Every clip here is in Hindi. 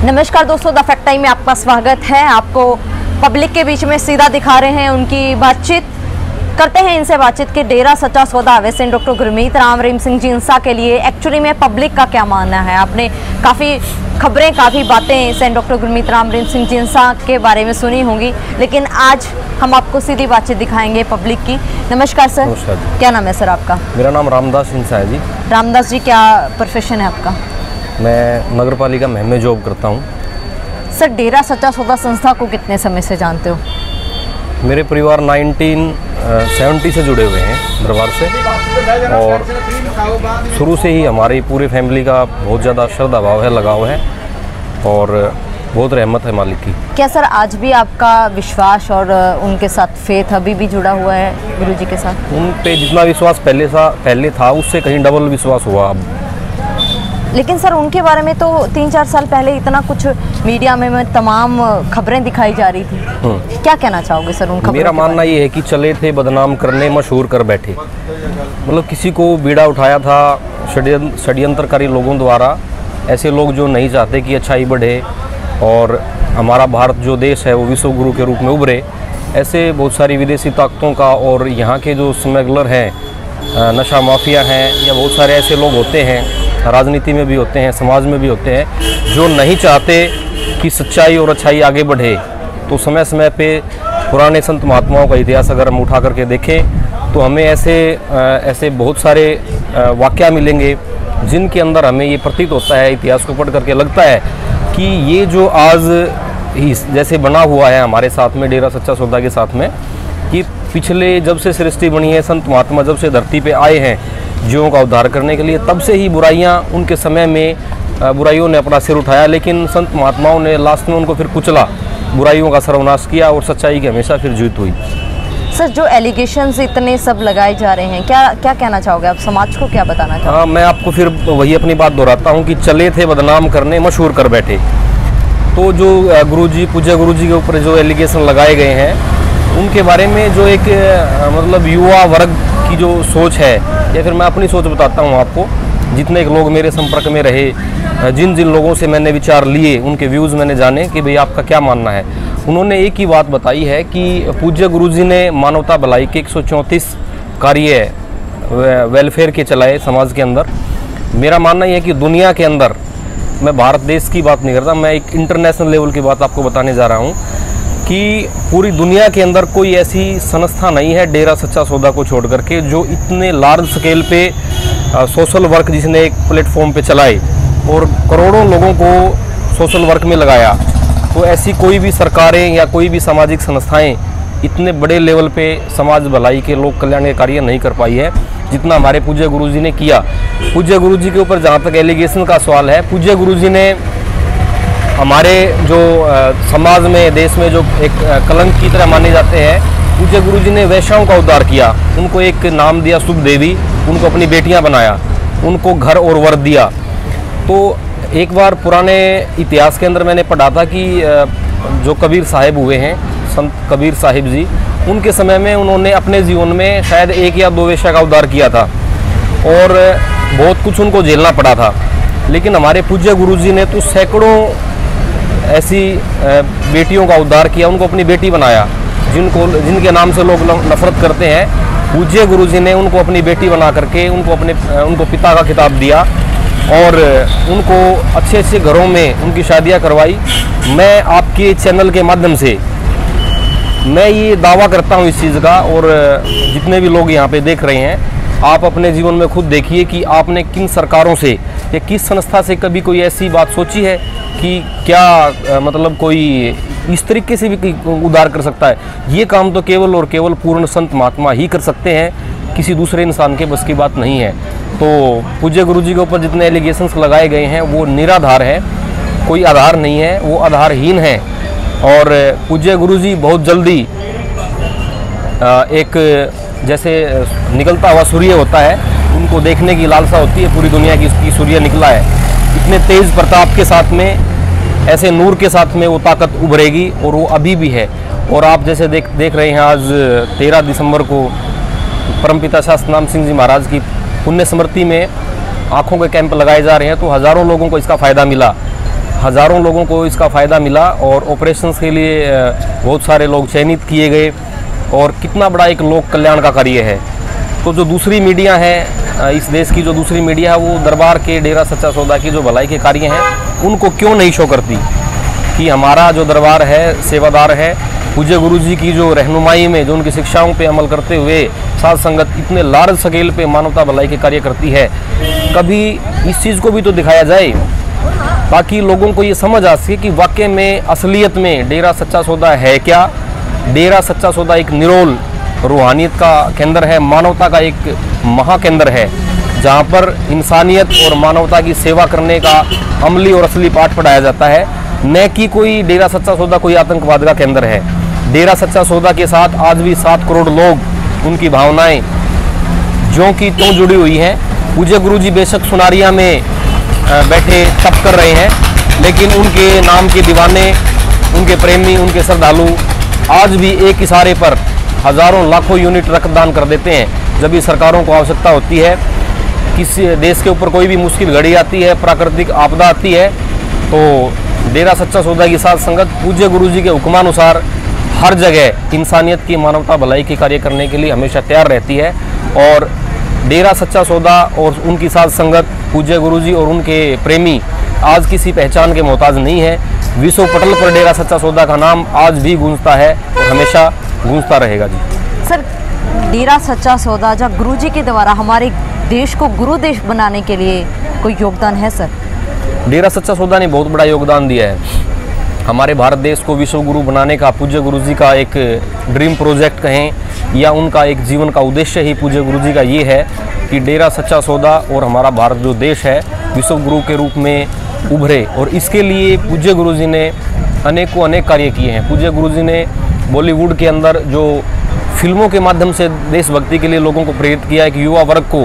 नमस्कार दोस्तों, द फैक्ट टाइम में आपका स्वागत है। आपको पब्लिक के बीच में सीधा दिखा रहे हैं, उनकी बातचीत करते हैं। इनसे बातचीत के डेरा सच्चा सौदा अवैध डॉक्टर गुरमीत राम रहीम सिंह जी इंसा के लिए एक्चुअली में पब्लिक का क्या मानना है। आपने काफ़ी खबरें, काफ़ी बातें सेंट डॉक्टर गुरमीत राम रहीम सिंह जी इंसा के बारे में सुनी होंगी, लेकिन आज हम आपको सीधी बातचीत दिखाएंगे पब्लिक की। नमस्कार सर। नमस्कार। क्या नाम है सर आपका? मेरा नाम रामदास इंसा है जी। रामदास जी, क्या प्रोफेशन है आपका? मैं नगर पालिका महम में जॉब करता हूँ। सर, डेरा सच्चा सौदा संस्था को कितने समय से जानते हो? मेरे परिवार 1970 से जुड़े हुए हैं दरबार से, और शुरू से ही हमारी पूरी फैमिली का बहुत ज़्यादा श्रद्धा भाव है, लगाव है, और बहुत रहमत है मालिक की। क्या सर आज भी आपका विश्वास और उनके साथ फेथ अभी भी जुड़ा हुआ है गुरु जी के साथ? उन पे जितना विश्वास पहले था उससे कहीं डबल विश्वास हुआ अब। लेकिन सर उनके बारे में तो 3-4 साल पहले इतना कुछ मीडिया में तमाम खबरें दिखाई जा रही थी। क्या कहना चाहोगे सर उन खबरों? मेरा मानना ये है कि चले थे बदनाम करने, मशहूर कर बैठे। मतलब किसी को बीड़ा उठाया था षड्यंत्रकारी लोगों द्वारा, ऐसे लोग जो नहीं चाहते कि अच्छाई बढ़े और हमारा भारत जो देश है वो विश्व गुरु के रूप में उभरे। ऐसे बहुत सारी विदेशी ताकतों का और यहाँ के जो स्मगलर हैं, नशा माफिया हैं, या बहुत सारे ऐसे लोग होते हैं, राजनीति में भी होते हैं, समाज में भी होते हैं, जो नहीं चाहते कि सच्चाई और अच्छाई आगे बढ़े। तो समय समय पे पुराने संत महात्माओं का इतिहास अगर हम उठा करके देखें तो हमें ऐसे बहुत सारे वाक़या मिलेंगे जिनके अंदर हमें ये प्रतीत होता है, इतिहास को पढ़ करके लगता है कि ये जो आज ही जैसे बना हुआ है हमारे साथ में, डेरा सच्चा सौदा के साथ में, कि पिछले जब से सृष्टि बनी है, संत महात्मा जब से धरती पे आए हैं जीवों का उद्धार करने के लिए, तब से ही बुराइयां, उनके समय में बुराइयों ने अपना सिर उठाया, लेकिन संत महात्माओं ने लास्ट में उनको फिर कुचला, बुराइयों का सर्वनाश किया और सच्चाई की हमेशा फिर जीत हुई। सर, जो एलिगेशंस इतने सब लगाए जा रहे हैं, क्या कहना चाहोगे आप? समाज को क्या बताना चाहोगे? हाँ, मैं आपको फिर वही अपनी बात दोहराता हूँ कि चले थे बदनाम करने, मशहूर कर बैठे। तो जो गुरुजी, पूज्य गुरुजी के ऊपर जो एलिगेशन लगाए गए हैं, उनके बारे में जो एक मतलब युवा वर्ग की जो सोच है, या फिर मैं अपनी सोच बताता हूँ आपको। जितने लोग मेरे संपर्क में रहे, जिन लोगों से मैंने विचार लिए, उनके व्यूज़ मैंने जाने कि भाई आपका क्या मानना है, उन्होंने एक ही बात बताई है कि पूज्य गुरुजी ने मानवता भलाई के 134 कार्य वेलफेयर के चलाए समाज के अंदर। मेरा मानना यह है कि दुनिया के अंदर, मैं भारत देश की बात नहीं करता, मैं एक इंटरनेशनल लेवल की बात आपको बताने जा रहा हूँ कि पूरी दुनिया के अंदर कोई ऐसी संस्था नहीं है डेरा सच्चा सौदा को छोड़ करके जो इतने लार्ज स्केल पे सोशल वर्क, जिसने एक प्लेटफॉर्म पे चलाए और करोड़ों लोगों को सोशल वर्क में लगाया। तो ऐसी कोई भी सरकारें या कोई भी सामाजिक संस्थाएं इतने बड़े लेवल पे समाज भलाई के, लोक कल्याण के कार्य नहीं कर पाई है जितना हमारे पूज्य गुरुजी ने किया। पूज्य गुरुजी के ऊपर जहाँ तक एलिगेशन का सवाल है, पूज्य गुरुजी ने हमारे जो समाज में, देश में जो एक कलंक की तरह माने जाते हैं, पूज्य गुरुजी ने वैश्याओं का उद्धार किया। उनको एक नाम दिया शुभ देवी, उनको अपनी बेटियां बनाया, उनको घर और वर दिया। तो एक बार पुराने इतिहास के अंदर मैंने पढ़ा था कि जो कबीर साहिब हुए हैं, संत कबीर साहिब जी, उनके समय में उन्होंने अपने जीवन में शायद 1 या 2 वेश्या का उद्धार किया था और बहुत कुछ उनको झेलना पड़ा था। लेकिन हमारे पूज्य गुरुजी ने तो सैकड़ों ऐसी बेटियों का उद्धार किया, उनको अपनी बेटी बनाया। जिनके नाम से लोग नफरत करते हैं, पूज्य गुरुजी ने उनको अपनी बेटी बना करके उनको पिता का खिताब दिया और उनको अच्छे अच्छे घरों में उनकी शादियां करवाई। मैं आपके चैनल के माध्यम से मैं ये दावा करता हूँ इस चीज़ का, और जितने भी लोग यहाँ पे देख रहे हैं, आप अपने जीवन में खुद देखिए कि आपने किन सरकारों से या किस संस्था से कभी कोई ऐसी बात सोची है कि क्या मतलब कोई इस तरीके से भी उद्धार कर सकता है। ये काम तो केवल और केवल पूर्ण संत महात्मा ही कर सकते हैं, किसी दूसरे इंसान के बस की बात नहीं है। तो पूज्य गुरुजी के ऊपर जितने एलिगेशंस लगाए गए हैं वो निराधार है, कोई आधार नहीं है, वो आधारहीन है। और पूज्य गुरुजी बहुत जल्दी एक जैसे निकलता हुआ सूर्य होता है, उनको देखने की लालसा होती है पूरी दुनिया की, इसकी सूर्य निकला है। इतने तेज प्रताप के साथ में, ऐसे नूर के साथ में वो ताकत उभरेगी और वो अभी भी है। और आप जैसे देख रहे हैं, आज 13 दिसंबर को परमपिता शास्त्री नाम सिंह जी महाराज की पुण्य स्मृति में आँखों के कैंप लगाए जा रहे हैं, तो हज़ारों लोगों को इसका फ़ायदा मिला, हज़ारों लोगों को इसका फ़ायदा मिला और ऑपरेशंस के लिए बहुत सारे लोग चयनित किए गए और कितना बड़ा एक लोक कल्याण का कार्य है। तो जो दूसरी मीडिया है, इस देश की जो दूसरी मीडिया है, वो दरबार के, डेरा सच्चा सौदा की जो भलाई के कार्य हैं उनको क्यों नहीं शो करती कि हमारा जो दरबार है सेवादार है, पूज्य गुरुजी की जो रहनुमाई में, जो उनकी शिक्षाओं पे अमल करते हुए साध संगत इतने लार्ज स्केल पे मानवता भलाई के कार्य करती है। कभी इस चीज़ को भी तो दिखाया जाए ताकि लोगों को ये समझ आ सके कि वाकई में असलियत में डेरा सच्चा सौदा है क्या। डेरा सच्चा सौदा एक निरोल रूहानियत का केंद्र है, मानवता का एक महाकेंद्र है, जहाँ पर इंसानियत और मानवता की सेवा करने का अमली और असली पाठ पढ़ाया जाता है, न कि कोई डेरा सच्चा सौदा कोई आतंकवाद का केंद्र है। डेरा सच्चा सौदा के साथ आज भी 7 करोड़ लोग, उनकी भावनाएं ज्यों की त्यों जुड़ी हुई हैं। पूज्य गुरुजी बेशक सुनारिया में बैठे तप कर रहे हैं, लेकिन उनके नाम के दीवाने, उनके प्रेमी, उनके श्रद्धालु आज भी एक इशारे पर हज़ारों लाखों यूनिट रक्तदान कर देते हैं। जब भी सरकारों को आवश्यकता होती है, किसी देश के ऊपर कोई भी मुश्किल घड़ी आती है, प्राकृतिक आपदा आती है, तो डेरा सच्चा सौदा की साथ संगत पूज्य गुरुजी के हुक्मानुसार हर जगह इंसानियत की, मानवता भलाई के कार्य करने के लिए हमेशा तैयार रहती है। और डेरा सच्चा सौदा और उनकी साथ संगत, पूज्य गुरुजी और उनके प्रेमी आज किसी पहचान के मोहताज नहीं है। विश्व पटल पर डेरा सच्चा सौदा का नाम आज भी गूंजता है और हमेशा गूंजता रहेगा जी। सर, डेरा सच्चा सौदा जब गुरुजी के द्वारा हमारे देश को गुरु देश बनाने के लिए कोई योगदान है सर? डेरा सच्चा सौदा ने बहुत बड़ा योगदान दिया है हमारे भारत देश को विश्व गुरु बनाने का। पूज्य गुरुजी का एक ड्रीम प्रोजेक्ट कहें या उनका एक जीवन का उद्देश्य ही पूज्य गुरुजी का ये है कि डेरा सच्चा सौदा और हमारा भारत जो देश है विश्व गुरु के रूप में उभरे। और इसके लिए पूज्य गुरुजी ने अनेक कार्य किए हैं। पूज्य गुरुजी ने बॉलीवुड के अंदर जो फिल्मों के माध्यम से देशभक्ति के लिए लोगों को प्रेरित किया, एक युवा वर्ग को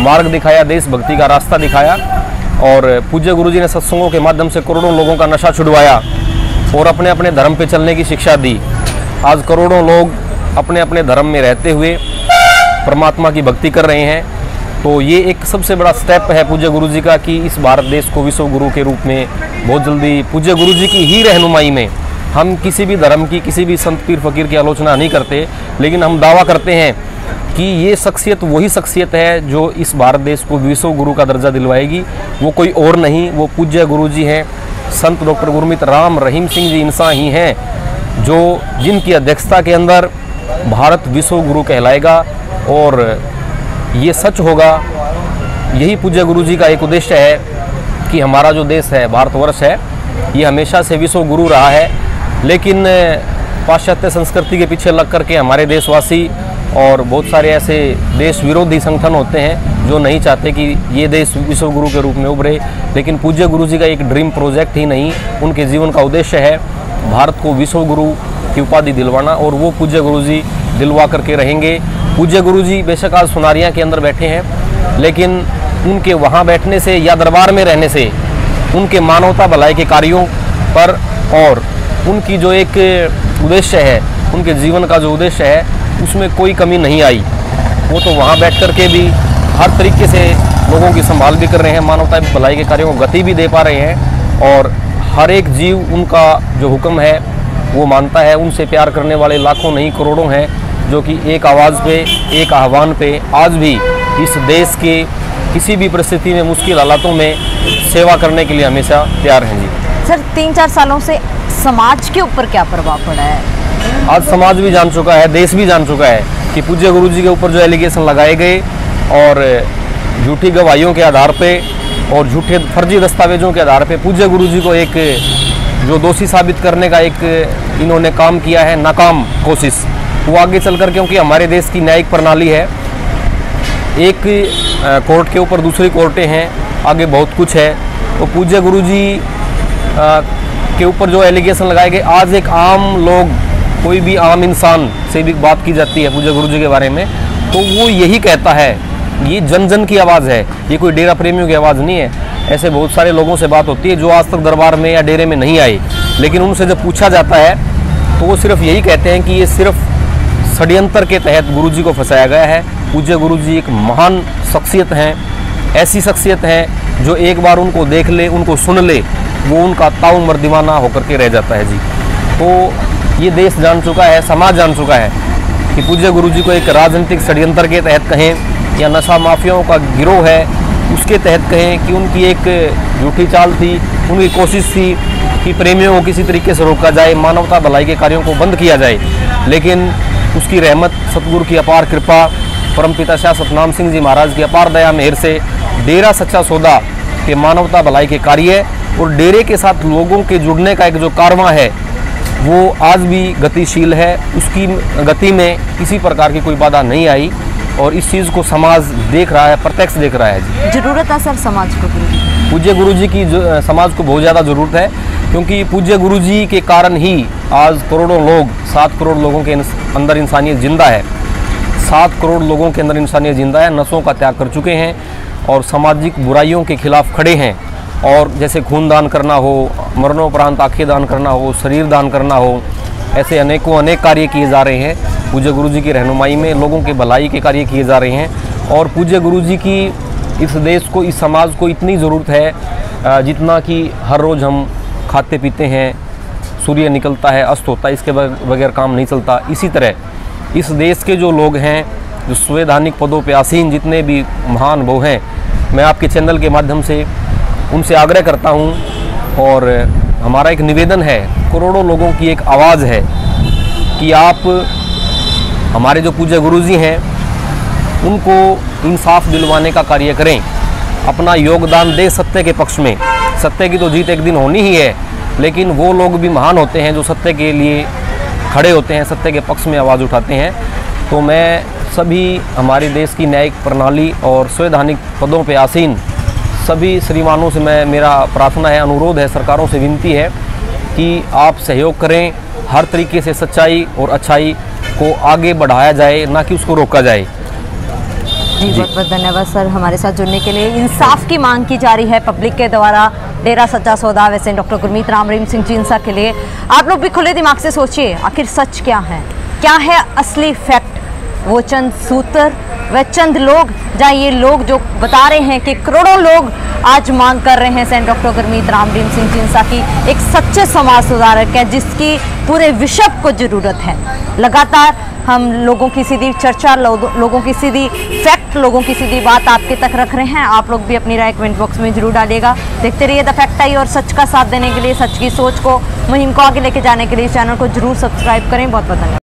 मार्ग दिखाया, देशभक्ति का रास्ता दिखाया। और पूज्य गुरुजी ने सत्संगों के माध्यम से करोड़ों लोगों का नशा छुड़वाया और अपने अपने धर्म पे चलने की शिक्षा दी। आज करोड़ों लोग अपने अपने धर्म में रहते हुए परमात्मा की भक्ति कर रहे हैं। तो ये एक सबसे बड़ा स्टेप है पूज्य गुरुजी का कि इस भारत देश को विश्व गुरु के रूप में बहुत जल्दी पूज्य गुरुजी की ही रहनुमाई में, हम किसी भी धर्म की, किसी भी संत पीर फकीर की आलोचना नहीं करते, लेकिन हम दावा करते हैं कि ये शख्सियत वही शख्सियत है जो इस भारत देश को विश्व गुरु का दर्जा दिलवाएगी। वो कोई और नहीं, वो पूज्य गुरुजी हैं। संत डॉक्टर गुरमीत राम रहीम सिंह जी इंसान ही हैं जो जिनकी अध्यक्षता के अंदर भारत विश्व गुरु कहलाएगा। और ये सच होगा, यही पूज्य गुरुजी का एक उद्देश्य है कि हमारा जो देश है, भारतवर्ष है, ये हमेशा से विश्व गुरु रहा है। लेकिन पाश्चात्य संस्कृति के पीछे लग करके हमारे देशवासी और बहुत सारे ऐसे देश विरोधी संगठन होते हैं जो नहीं चाहते कि ये देश विश्व गुरु के रूप में उभरे। लेकिन पूज्य गुरुजी का एक ड्रीम प्रोजेक्ट ही नहीं, उनके जीवन का उद्देश्य है भारत को विश्व गुरु की उपाधि दिलवाना, और वो पूज्य गुरुजी दिलवा करके रहेंगे। पूज्य गुरुजी बेशक आज सुनारिया के अंदर बैठे हैं, लेकिन उनके वहाँ बैठने से या दरबार में रहने से उनके मानवता भलाई के कार्यों पर और उनकी जो एक उद्देश्य है, उनके जीवन का जो उद्देश्य है, उसमें कोई कमी नहीं आई। वो तो वहाँ बैठ कर के भी हर तरीके से लोगों की संभाल भी कर रहे हैं, मानवता भलाई के कार्यों को गति भी दे पा रहे हैं। और हर एक जीव उनका जो हुक्म है वो मानता है। उनसे प्यार करने वाले लाखों नहीं करोड़ों हैं जो कि एक आवाज़ पे, एक आह्वान पे आज भी इस देश के किसी भी परिस्थिति में, मुश्किल हालातों में सेवा करने के लिए हमेशा तैयार हैं जी। सर, 3-4 सालों से समाज के ऊपर क्या प्रभाव पड़ा है? आज समाज भी जान चुका है, देश भी जान चुका है कि पूज्य गुरुजी के ऊपर जो एलिगेशन लगाए गए और झूठी गवाहियों के आधार पे और झूठे फर्जी दस्तावेजों के आधार पे पूज्य गुरुजी को एक जो दोषी साबित करने का एक इन्होंने काम किया है, नाकाम कोशिश, वो आगे चलकर, क्योंकि हमारे देश की न्यायिक प्रणाली है, एक कोर्ट के ऊपर दूसरी कोर्टें हैं, आगे बहुत कुछ है। तो पूज्य गुरुजी के ऊपर जो एलिगेशन लगाए गए, आज एक आम लोग, कोई भी आम इंसान से भी बात की जाती है पूज्य गुरुजी के बारे में, तो वो यही कहता है, ये जन जन की आवाज़ है, ये कोई डेरा प्रेमियों की आवाज़ नहीं है। ऐसे बहुत सारे लोगों से बात होती है जो आज तक दरबार में या डेरे में नहीं आए, लेकिन उनसे जब पूछा जाता है तो वो सिर्फ यही कहते हैं कि ये सिर्फ षड्यंत्र के तहत गुरुजी को फंसाया गया है। पूज्य गुरुजी एक महान शख्सियत हैं, ऐसी शख्सियत हैं जो एक बार उनको देख ले, उनको सुन ले, वो उनका ताउम्र दीवाना होकर के रह जाता है जी। तो ये देश जान चुका है, समाज जान चुका है कि पूज्य गुरुजी को एक राजनीतिक षड्यंत्र के तहत कहें या नशा माफियाओं का गिरोह है उसके तहत कहें कि उनकी एक झूठी चाल थी, उनकी कोशिश थी कि प्रेमियों को किसी तरीके से रोका जाए, मानवता भलाई के कार्यों को बंद किया जाए। लेकिन उसकी रहमत, सतगुरु की अपार कृपा, परमपिता शाह सतनाम सिंह जी महाराज की अपार दया मेहर से डेरा सच्चा सौदा के मानवता भलाई के कार्य और डेरे के साथ लोगों के जुड़ने का एक जो कारवां है वो आज भी गतिशील है। उसकी गति में किसी प्रकार की कोई बाधा नहीं आई और इस चीज़ को समाज देख रहा है, प्रत्यक्ष देख रहा है जी। जरूरत है सर समाज को? पूज्य गुरुजी की समाज को बहुत ज़्यादा ज़रूरत है, क्योंकि पूज्य गुरुजी के कारण ही आज करोड़ों लोग, 7 करोड़ लोगों के अंदर इंसानियत जिंदा है। 7 करोड़ लोगों के अंदर इंसानियत जिंदा है, नशों का त्याग कर चुके हैं और सामाजिक बुराइयों के खिलाफ खड़े हैं। और जैसे खून दान करना हो, मरणोपरांत आंखें दान करना हो, शरीर दान करना हो, ऐसे अनेक कार्य किए जा रहे हैं। पूज्य गुरुजी की रहनुमाई में लोगों के भलाई के कार्य किए जा रहे हैं और पूज्य गुरुजी की इस देश को, इस समाज को इतनी ज़रूरत है जितना कि हर रोज़ हम खाते पीते हैं, सूर्य निकलता है, अस्त होता है, इसके बगैर काम नहीं चलता। इसी तरह इस देश के जो लोग हैं, जो संवैधानिक पदों पे आसीन जितने भी महान वो हैं, मैं आपके चैनल के माध्यम से उनसे आग्रह करता हूं और हमारा एक निवेदन है, करोड़ों लोगों की एक आवाज़ है कि आप हमारे जो पूज्य गुरुजी हैं उनको इंसाफ दिलवाने का कार्य करें, अपना योगदान दें सत्य के पक्ष में। सत्य की तो जीत एक दिन होनी ही है, लेकिन वो लोग भी महान होते हैं जो सत्य के लिए खड़े होते हैं, सत्य के पक्ष में आवाज़ उठाते हैं। तो मैं सभी हमारे देश की न्यायिक प्रणाली और संवैधानिक पदों पे आसीन सभी श्रीमानों से मेरा प्रार्थना है, अनुरोध है, सरकारों से विनती है कि आप सहयोग करें, हर तरीके से सच्चाई और अच्छाई को आगे बढ़ाया जाए, ना कि उसको रोका जाए। जी बहुत बहुत धन्यवाद सर हमारे साथ जुड़ने के लिए। इंसाफ की मांग की जा रही है पब्लिक के द्वारा डेरा सच्चा सौदा वैसे डॉक्टर गुरमीत राम रहीम सिंह जी इंसा के लिए। आप लोग भी खुले दिमाग से सोचिए, आखिर सच क्या है असली फैक्ट? वो चंद सूत्र व चंद लोग, जहाँ ये लोग जो बता रहे हैं कि करोड़ों लोग आज मांग कर रहे हैं सेंट डॉक्टर गुरमीत राम रहीम सिंह जी इंसा की एक सच्चे समाज सुधारक है जिसकी पूरे विश्व को जरूरत है। लगातार हम लोगों की सीधी चर्चा, लोगों की सीधी फैक्ट, लोगों की सीधी बात आपके तक रख रहे हैं। आप लोग भी अपनी राय कमेंट बॉक्स में जरूर डालिएगा। देखते रहिए द फैक्ट आई और सच का साथ देने के लिए, सच की सोच को, मुहिम को आगे लेके जाने के लिए चैनल को जरूर सब्सक्राइब करें। बहुत बहुत धन्यवाद।